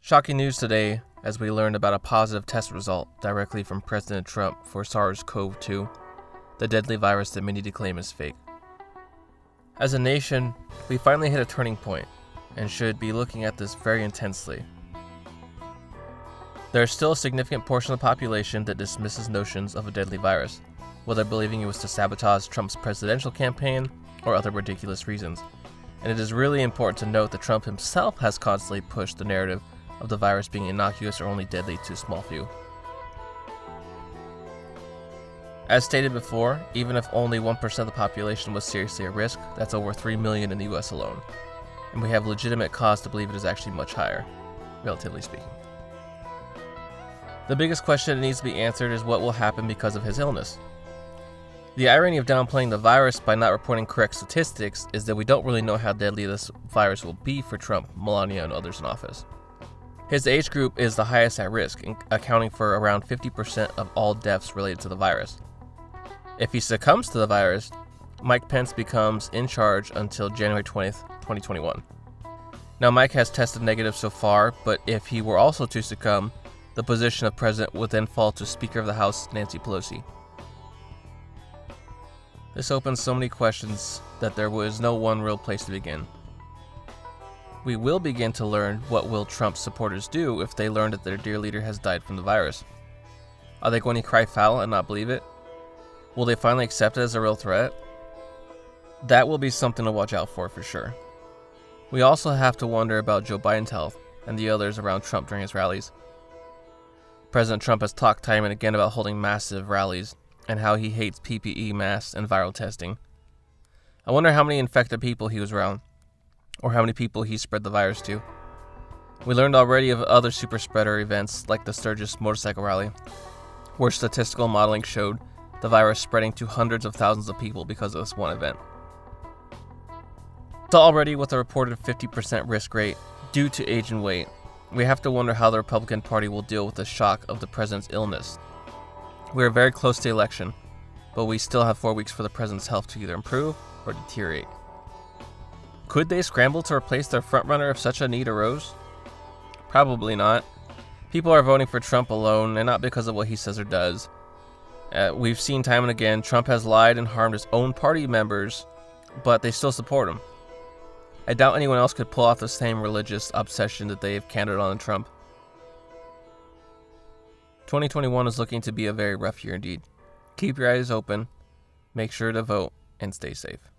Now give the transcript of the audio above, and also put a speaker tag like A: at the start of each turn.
A: Shocking news today as we learned about a positive test result directly from President Trump for SARS-CoV-2, the deadly virus that many declaim is fake. As a nation, we finally hit a turning point and should be looking at this very intensely. There is still a significant portion of the population that dismisses notions of a deadly virus, whether believing it was to sabotage Trump's presidential campaign or other ridiculous reasons. And it is really important to note that Trump himself has constantly pushed the narrative of the virus being innocuous or only deadly to a small few. As stated before, even if only 1% of the population was seriously at risk, that's over 3 million in the US alone. And we have legitimate cause to believe it is actually much higher, relatively speaking. The biggest question that needs to be answered is what will happen because of his illness. The irony of downplaying the virus by not reporting correct statistics is that we don't really know how deadly this virus will be for Trump, Melania, and others in office. His age group is the highest at risk, accounting for around 50% of all deaths related to the virus. If he succumbs to the virus, Mike Pence becomes in charge until January 20th, 2021. Now, Mike has tested negative so far, but if he were also to succumb, the position of president would then fall to Speaker of the House, Nancy Pelosi. This opens so many questions that there was no one real place to begin. We will begin to learn what will Trump's supporters do if they learn that their dear leader has died from the virus. Are they going to cry foul and not believe it? Will they finally accept it as a real threat? That will be something to watch out for sure. We also have to wonder about Joe Biden's health and the others around Trump during his rallies. President Trump has talked time and again about holding massive rallies and how he hates PPE masks and viral testing. I wonder how many infected people he was around, or how many people he spread the virus to. We learned already of other super spreader events like the Sturgis motorcycle rally, where statistical modeling showed the virus spreading to hundreds of thousands of people because of this one event. So already with a reported 50% risk rate due to age and weight, we have to wonder how the Republican Party will deal with the shock of the president's illness. We are very close to the election, but we still have 4 weeks for the president's health to either improve or deteriorate. Could they scramble to replace their frontrunner if such a need arose? Probably not. People are voting for Trump alone, and not because of what he says or does. We've seen time and again, Trump has lied and harmed his own party members, but they still support him. I doubt anyone else could pull off the same religious obsession that they've counted on in Trump. 2021 is looking to be a very rough year indeed. Keep your eyes open, make sure to vote, and stay safe.